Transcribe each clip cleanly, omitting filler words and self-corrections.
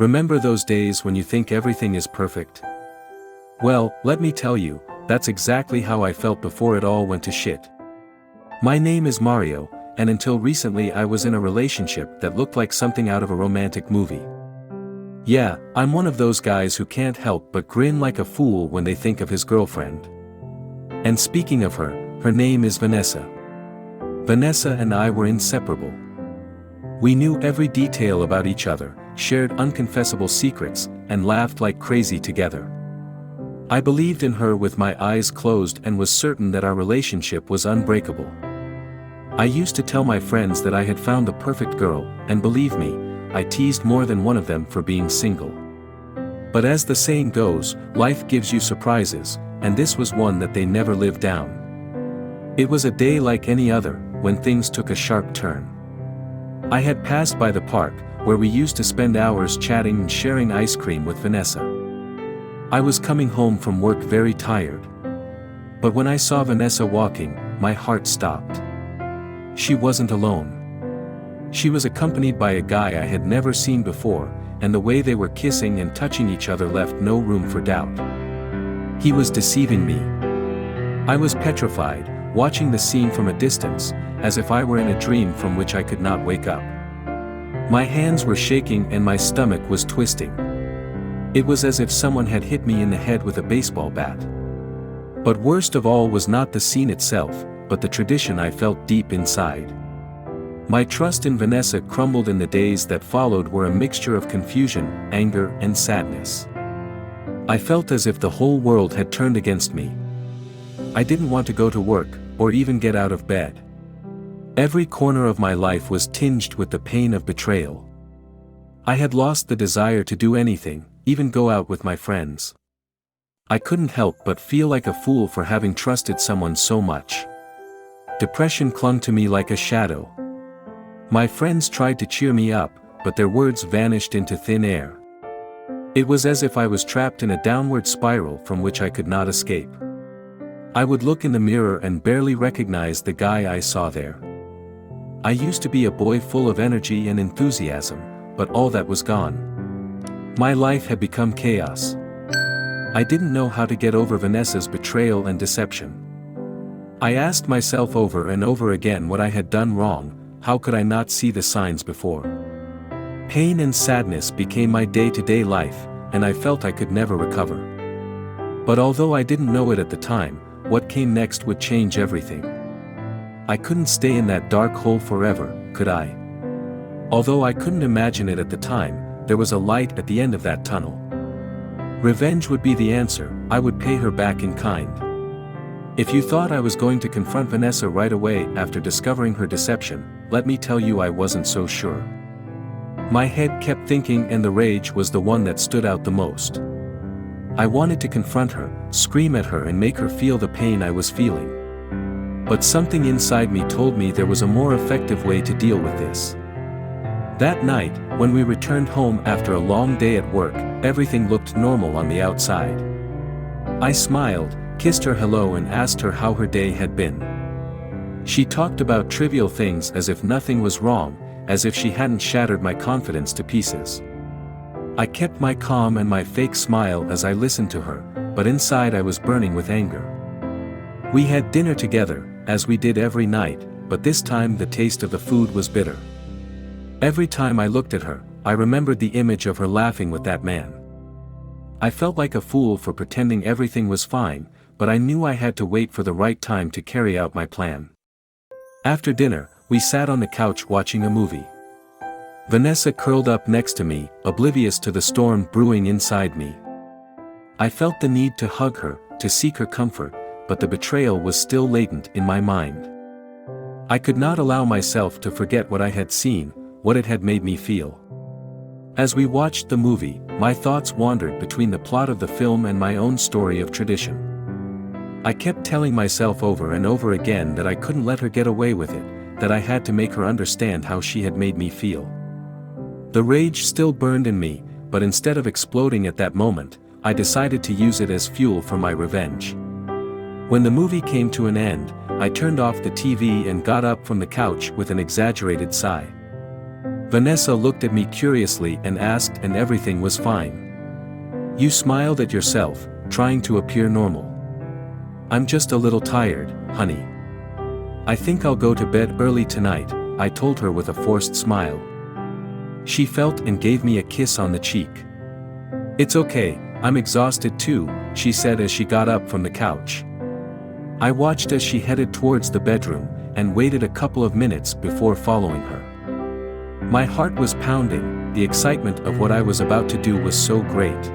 Remember those days when you think everything is perfect? Well, let me tell you, that's exactly how I felt before it all went to shit. My name is Mario, and until recently I was in a relationship that looked like something out of a romantic movie. Yeah, I'm one of those guys who can't help but grin like a fool when they think of his girlfriend. And speaking of her, her name is Vanessa. Vanessa and I were inseparable. We knew every detail about each other, shared unconfessable secrets, and laughed like crazy together. I believed in her with my eyes closed and was certain that our relationship was unbreakable. I used to tell my friends that I had found the perfect girl, and believe me, I teased more than one of them for being single. But as the saying goes, life gives you surprises, and this was one that they never lived down. It was a day like any other, when things took a sharp turn. I had passed by the park, where we used to spend hours chatting and sharing ice cream with Vanessa. I was coming home from work very tired. But when I saw Vanessa walking, my heart stopped. She wasn't alone. She was accompanied by a guy I had never seen before, and the way they were kissing and touching each other left no room for doubt. He was deceiving me. I was petrified, watching the scene from a distance, as if I were in a dream from which I could not wake up. My hands were shaking and my stomach was twisting. It was as if someone had hit me in the head with a baseball bat. But worst of all was not the scene itself, but the tradition I felt deep inside. My trust in Vanessa crumbled in the days that followed were a mixture of confusion, anger, and sadness. I felt as if the whole world had turned against me. I didn't want to go to work, or even get out of bed. Every corner of my life was tinged with the pain of betrayal. I had lost the desire to do anything, even go out with my friends. I couldn't help but feel like a fool for having trusted someone so much. Depression clung to me like a shadow. My friends tried to cheer me up, but their words vanished into thin air. It was as if I was trapped in a downward spiral from which I could not escape. I would look in the mirror and barely recognize the guy I saw there. I used to be a boy full of energy and enthusiasm, but all that was gone. My life had become chaos. I didn't know how to get over Vanessa's betrayal and deception. I asked myself over and over again what I had done wrong. How could I not see the signs before? Pain and sadness became my day-to-day life, and I felt I could never recover. But although I didn't know it at the time, what came next would change everything. I couldn't stay in that dark hole forever, could I? Although I couldn't imagine it at the time, there was a light at the end of that tunnel. Revenge would be the answer. I would pay her back in kind. If you thought I was going to confront Vanessa right away after discovering her deception, let me tell you I wasn't so sure. My head kept thinking and the rage was the one that stood out the most. I wanted to confront her, scream at her and make her feel the pain I was feeling. But something inside me told me there was a more effective way to deal with this. That night, when we returned home after a long day at work, everything looked normal on the outside. I smiled, kissed her hello and asked her how her day had been. She talked about trivial things as if nothing was wrong, as if she hadn't shattered my confidence to pieces. I kept my calm and my fake smile as I listened to her, but inside I was burning with anger. We had dinner together, as we did every night, but this time the taste of the food was bitter. Every time I looked at her, I remembered the image of her laughing with that man. I felt like a fool for pretending everything was fine, but I knew I had to wait for the right time to carry out my plan. After dinner, we sat on the couch watching a movie. Vanessa curled up next to me, oblivious to the storm brewing inside me. I felt the need to hug her, to seek her comfort, but the betrayal was still latent in my mind. I could not allow myself to forget what I had seen, what it had made me feel. As we watched the movie, my thoughts wandered between the plot of the film and my own story of tradition. I kept telling myself over and over again that I couldn't let her get away with it, that I had to make her understand how she had made me feel. The rage still burned in me, but instead of exploding at that moment, I decided to use it as fuel for my revenge. When the movie came to an end, I turned off the TV and got up from the couch with an exaggerated sigh. Vanessa looked at me curiously and asked, and everything was fine. You smiled at yourself, trying to appear normal. I'm just a little tired, honey. I think I'll go to bed early tonight, I told her with a forced smile. She felt and gave me a kiss on the cheek. It's okay, I'm exhausted too, she said as she got up from the couch. I watched as she headed towards the bedroom, and waited a couple of minutes before following her. My heart was pounding, the excitement of what I was about to do was so great.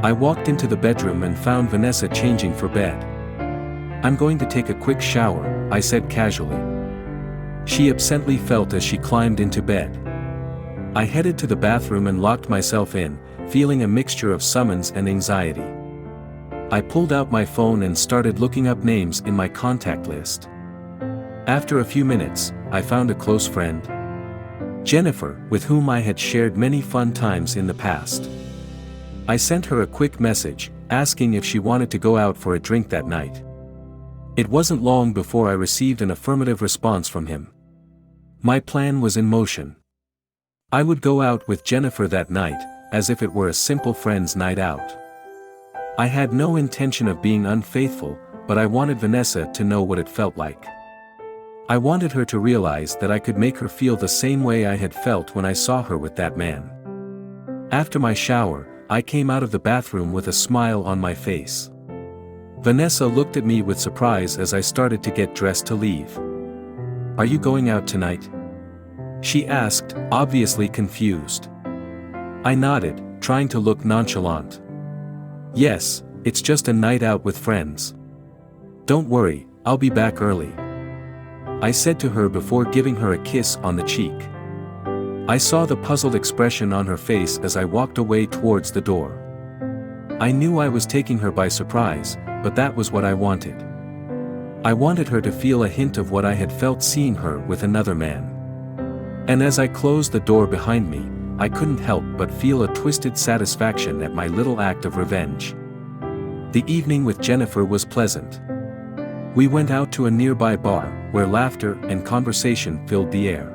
I walked into the bedroom and found Vanessa changing for bed. I'm going to take a quick shower, I said casually. She absently felt as she climbed into bed. I headed to the bathroom and locked myself in, feeling a mixture of summons and anxiety. I pulled out my phone and started looking up names in my contact list. After a few minutes, I found a close friend. Jennifer, with whom I had shared many fun times in the past. I sent her a quick message, asking if she wanted to go out for a drink that night. It wasn't long before I received an affirmative response from him. My plan was in motion. I would go out with Jennifer that night, as if it were a simple friend's night out. I had no intention of being unfaithful, but I wanted Vanessa to know what it felt like. I wanted her to realize that I could make her feel the same way I had felt when I saw her with that man. After my shower, I came out of the bathroom with a smile on my face. Vanessa looked at me with surprise as I started to get dressed to leave. Are you going out tonight? She asked, obviously confused. I nodded, trying to look nonchalant. Yes, it's just a night out with friends. Don't worry, I'll be back early. I said to her before giving her a kiss on the cheek. I saw the puzzled expression on her face as I walked away towards the door. I knew I was taking her by surprise, but that was what I wanted. I wanted her to feel a hint of what I had felt seeing her with another man. And as I closed the door behind me, I couldn't help but feel a twisted satisfaction at my little act of revenge. The evening with Jennifer was pleasant. We went out to a nearby bar, where laughter and conversation filled the air.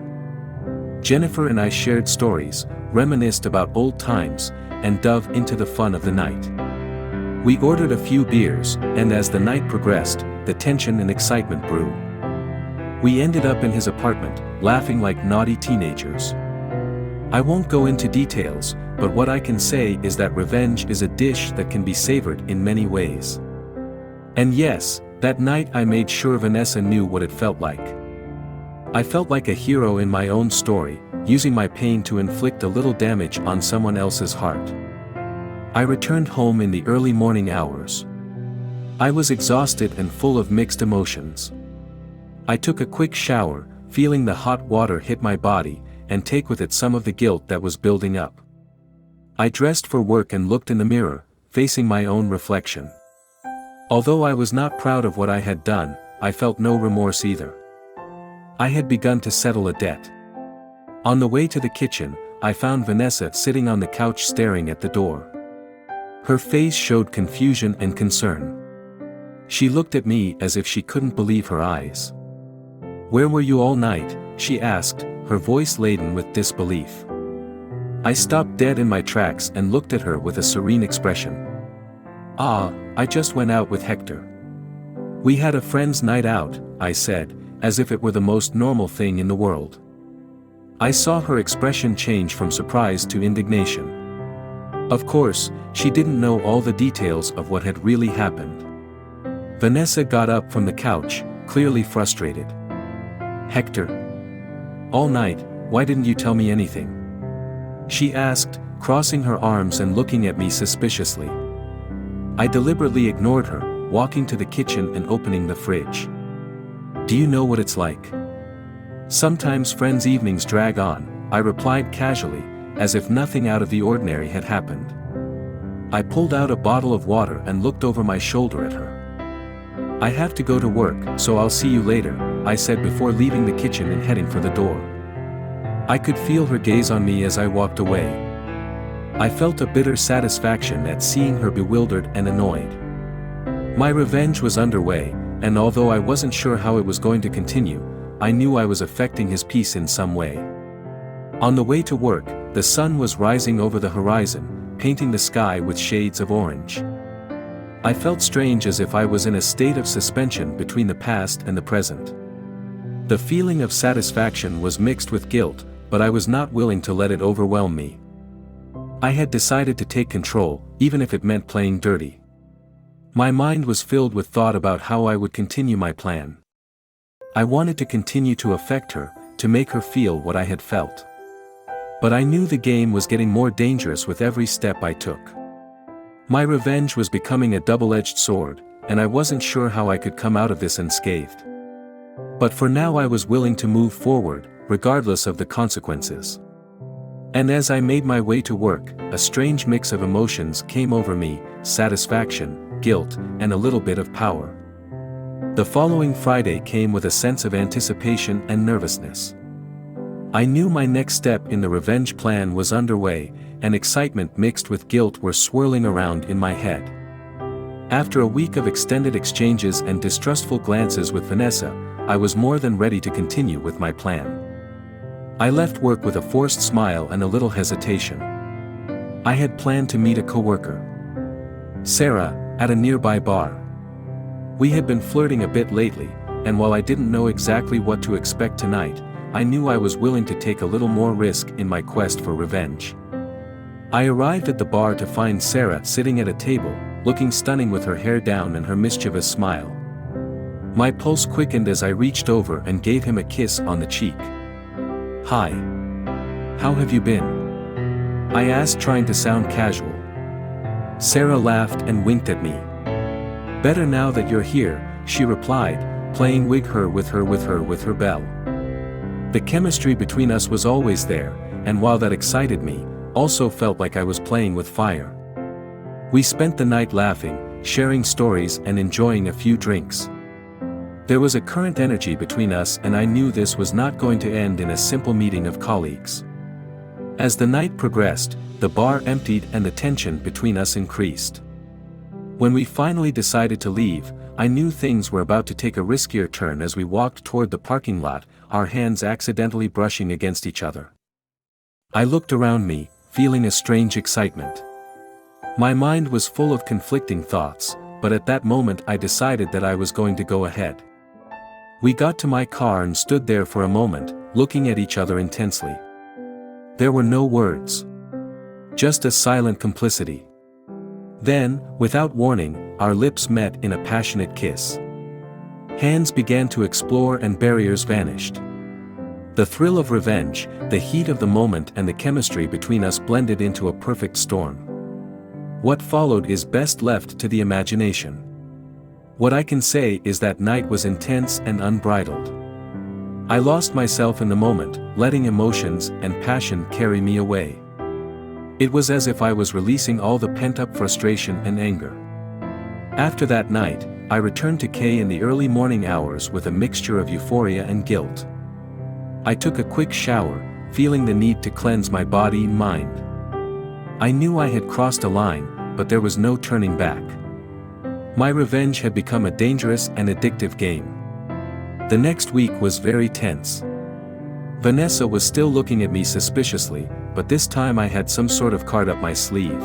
Jennifer and I shared stories, reminisced about old times, and dove into the fun of the night. We ordered a few beers, and as the night progressed, the tension and excitement grew. We ended up in his apartment, laughing like naughty teenagers. I won't go into details, but what I can say is that revenge is a dish that can be savored in many ways. And yes, that night I made sure Vanessa knew what it felt like. I felt like a hero in my own story, using my pain to inflict a little damage on someone else's heart. I returned home in the early morning hours. I was exhausted and full of mixed emotions. I took a quick shower, feeling the hot water hit my body, and take with it some of the guilt that was building up. I dressed for work and looked in the mirror, facing my own reflection. Although I was not proud of what I had done, I felt no remorse either. I had begun to settle a debt. On the way to the kitchen, I found Vanessa sitting on the couch staring at the door. Her face showed confusion and concern. She looked at me as if she couldn't believe her eyes. "Where were you all night?" she asked, her voice laden with disbelief. I stopped dead in my tracks and looked at her with a serene expression. I just went out with Hector. We had a friend's night out," I said, as if it were the most normal thing in the world. I saw her expression change from surprise to indignation. Of course, she didn't know all the details of what had really happened. Vanessa got up from the couch, clearly frustrated. "Hector? All night, why didn't you tell me anything?" she asked, crossing her arms and looking at me suspiciously. I deliberately ignored her, walking to the kitchen and opening the fridge. "Do you know what it's like? Sometimes friends' evenings drag on," I replied casually, as if nothing out of the ordinary had happened. I pulled out a bottle of water and looked over my shoulder at her. "I have to go to work, so I'll see you later," I said before leaving the kitchen and heading for the door. I could feel her gaze on me as I walked away. I felt a bitter satisfaction at seeing her bewildered and annoyed. My revenge was underway, and although I wasn't sure how it was going to continue, I knew I was affecting his peace in some way. On the way to work, the sun was rising over the horizon, painting the sky with shades of orange. I felt strange, as if I was in a state of suspension between the past and the present. The feeling of satisfaction was mixed with guilt, but I was not willing to let it overwhelm me. I had decided to take control, even if it meant playing dirty. My mind was filled with thought about how I would continue my plan. I wanted to continue to affect her, to make her feel what I had felt. But I knew the game was getting more dangerous with every step I took. My revenge was becoming a double-edged sword, and I wasn't sure how I could come out of this unscathed. But for now I was willing to move forward, regardless of the consequences. And as I made my way to work, a strange mix of emotions came over me: satisfaction, guilt, and a little bit of power. The following Friday came with a sense of anticipation and nervousness. I knew my next step in the revenge plan was underway, and excitement mixed with guilt were swirling around in my head. After a week of extended exchanges and distrustful glances with Vanessa, I was more than ready to continue with my plan. I left work with a forced smile and a little hesitation. I had planned to meet a coworker, Sarah, at a nearby bar. We had been flirting a bit lately, and while I didn't know exactly what to expect tonight, I knew I was willing to take a little more risk in my quest for revenge. I arrived at the bar to find Sarah sitting at a table, looking stunning with her hair down and her mischievous smile. My pulse quickened as I reached over and gave him a kiss on the cheek. "Hi. How have you been?" I asked, trying to sound casual. Sarah laughed and winked at me. "Better now that you're here," she replied, playing with her bell. The chemistry between us was always there, and while that excited me, also felt like I was playing with fire. We spent the night laughing, sharing stories and enjoying a few drinks. There was a current energy between us, and I knew this was not going to end in a simple meeting of colleagues. As the night progressed, the bar emptied and the tension between us increased. When we finally decided to leave, I knew things were about to take a riskier turn as we walked toward the parking lot, our hands accidentally brushing against each other. I looked around me, feeling a strange excitement. My mind was full of conflicting thoughts, but at that moment I decided that I was going to go ahead. We got to my car and stood there for a moment, looking at each other intensely. There were no words. Just a silent complicity. Then, without warning, our lips met in a passionate kiss. Hands began to explore and barriers vanished. The thrill of revenge, the heat of the moment, and the chemistry between us blended into a perfect storm. What followed is best left to the imagination. What I can say is that night was intense and unbridled. I lost myself in the moment, letting emotions and passion carry me away. It was as if I was releasing all the pent-up frustration and anger. After that night, I returned to Kay in the early morning hours with a mixture of euphoria and guilt. I took a quick shower, feeling the need to cleanse my body and mind. I knew I had crossed a line, but there was no turning back. My revenge had become a dangerous and addictive game. The next week was very tense. Vanessa was still looking at me suspiciously, but this time I had some sort of card up my sleeve.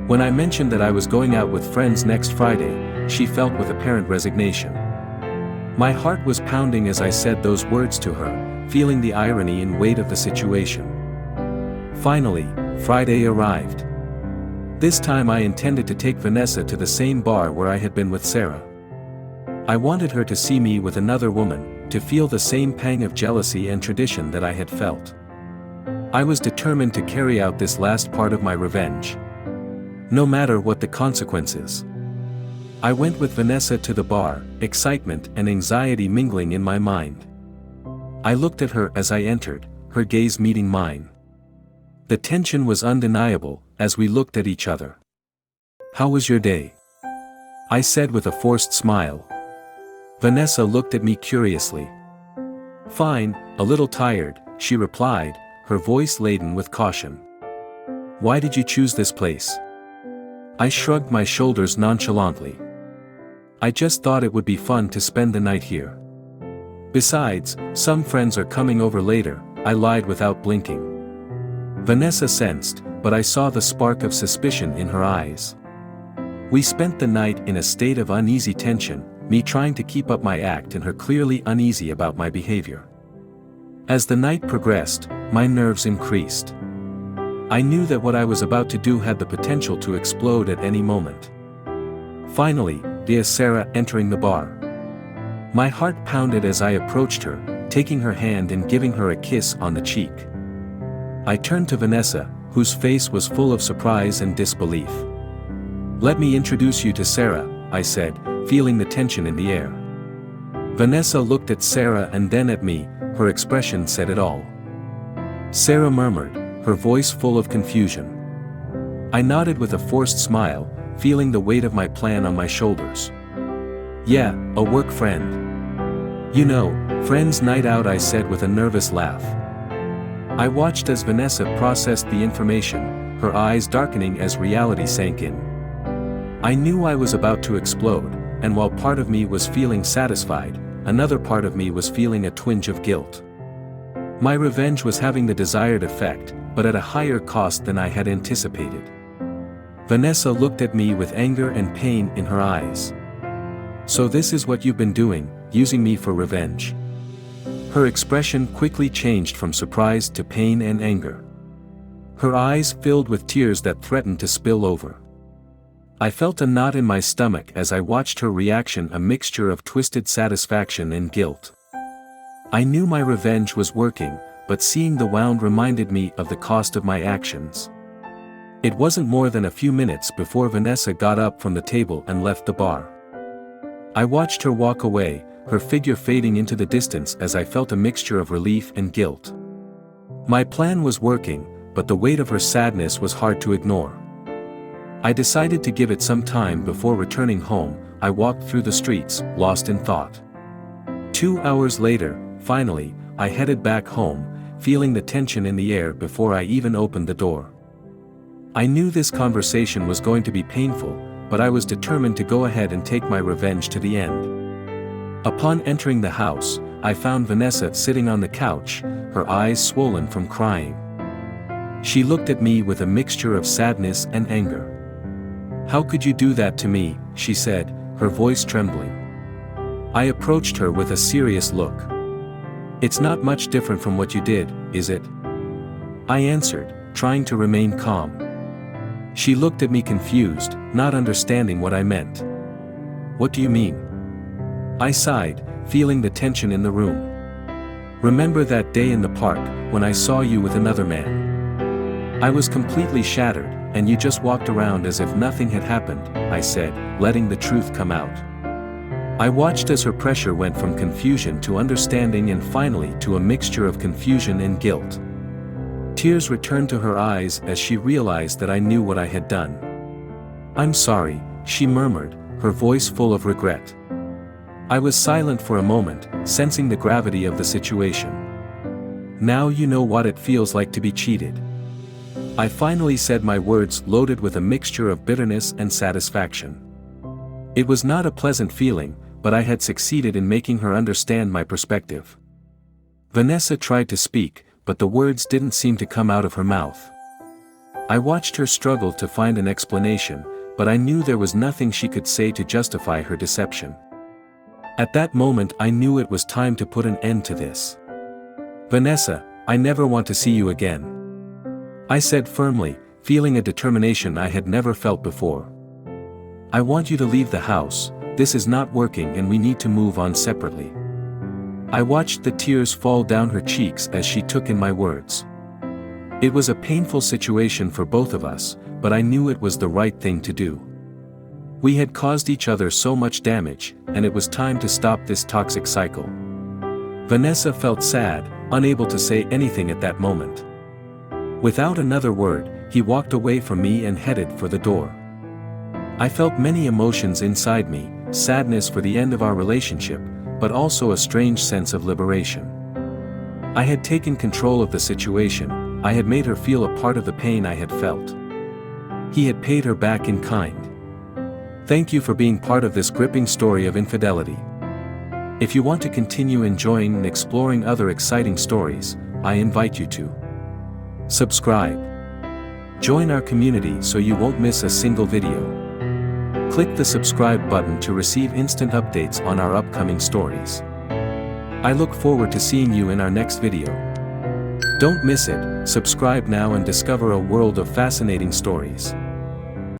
When I mentioned that I was going out with friends next Friday, she felt with apparent resignation. My heart was pounding as I said those words to her, feeling the irony and weight of the situation. Finally, Friday arrived. This time I intended to take Vanessa to the same bar where I had been with Sarah. I wanted her to see me with another woman, to feel the same pang of jealousy and tradition that I had felt. I was determined to carry out this last part of my revenge, no matter what the consequences. I went with Vanessa to the bar, excitement and anxiety mingling in my mind. I looked at her as I entered, her gaze meeting mine. The tension was undeniable, as we looked at each other. "How was your day?" I said with a forced smile. Vanessa looked at me curiously. "Fine, a little tired," she replied, her voice laden with caution. "Why did you choose this place?" I shrugged my shoulders nonchalantly. "I just thought it would be fun to spend the night here. Besides, some friends are coming over later," I lied without blinking. Vanessa sensed, but I saw the spark of suspicion in her eyes. We spent the night in a state of uneasy tension, me trying to keep up my act and her clearly uneasy about my behavior. As the night progressed, my nerves increased. I knew that what I was about to do had the potential to explode at any moment. Finally, dear Sarah entering the bar. My heart pounded as I approached her, taking her hand and giving her a kiss on the cheek. I turned to Vanessa, whose face was full of surprise and disbelief. "Let me introduce you to Sarah," I said, feeling the tension in the air. Vanessa looked at Sarah and then at me, her expression said it all. Sarah murmured, her voice full of confusion. I nodded with a forced smile, feeling the weight of my plan on my shoulders. "Yeah, a work friend." "You know, friends night out," I said with a nervous laugh. I watched as Vanessa processed the information, her eyes darkening as reality sank in. I knew I was about to explode, and while part of me was feeling satisfied, another part of me was feeling a twinge of guilt. My revenge was having the desired effect, but at a higher cost than I had anticipated. Vanessa looked at me with anger and pain in her eyes. "So this is what you've been doing, using me for revenge." Her expression quickly changed from surprise to pain and anger. Her eyes filled with tears that threatened to spill over. I felt a knot in my stomach as I watched her reaction, a mixture of twisted satisfaction and guilt. I knew my revenge was working, but seeing the wound reminded me of the cost of my actions. It wasn't more than a few minutes before Vanessa got up from the table and left the bar. I watched her walk away, her figure fading into the distance as I felt a mixture of relief and guilt. My plan was working, but the weight of her sadness was hard to ignore. I decided to give it some time before returning home. I walked through the streets, lost in thought. 2 hours later, finally, I headed back home, feeling the tension in the air before I even opened the door. I knew this conversation was going to be painful, but I was determined to go ahead and take my revenge to the end. Upon entering the house, I found Vanessa sitting on the couch, her eyes swollen from crying. She looked at me with a mixture of sadness and anger. "How could you do that to me?" she said, her voice trembling. I approached her with a serious look. "It's not much different from what you did, is it?" I answered, trying to remain calm. She looked at me confused, not understanding what I meant. "What do you mean?" I sighed, feeling the tension in the room. "Remember that day in the park, when I saw you with another man? I was completely shattered, and you just walked around as if nothing had happened," I said, letting the truth come out. I watched as her pressure went from confusion to understanding and finally to a mixture of confusion and guilt. Tears returned to her eyes as she realized that I knew what I had done. "I'm sorry," she murmured, her voice full of regret. I was silent for a moment, sensing the gravity of the situation. "Now you know what it feels like to be cheated." I finally said, my words loaded with a mixture of bitterness and satisfaction. It was not a pleasant feeling, but I had succeeded in making her understand my perspective. Vanessa tried to speak, but the words didn't seem to come out of her mouth. I watched her struggle to find an explanation, but I knew there was nothing she could say to justify her deception. At that moment I knew it was time to put an end to this. "Vanessa, I never want to see you again," I said firmly, feeling a determination I had never felt before. "I want you to leave the house. This is not working and we need to move on separately." I watched the tears fall down her cheeks as she took in my words. It was a painful situation for both of us, but I knew it was the right thing to do. We had caused each other so much damage, and it was time to stop this toxic cycle. Vanessa felt sad, unable to say anything at that moment. Without another word, he walked away from me and headed for the door. I felt many emotions inside me, sadness for the end of our relationship, but also a strange sense of liberation. I had taken control of the situation, I had made her feel a part of the pain I had felt. He had paid her back in kind. Thank you for being part of this gripping story of infidelity. If you want to continue enjoying and exploring other exciting stories, I invite you to subscribe. Join our community so you won't miss a single video. Click the subscribe button to receive instant updates on our upcoming stories. I look forward to seeing you in our next video. Don't miss it, subscribe now and discover a world of fascinating stories.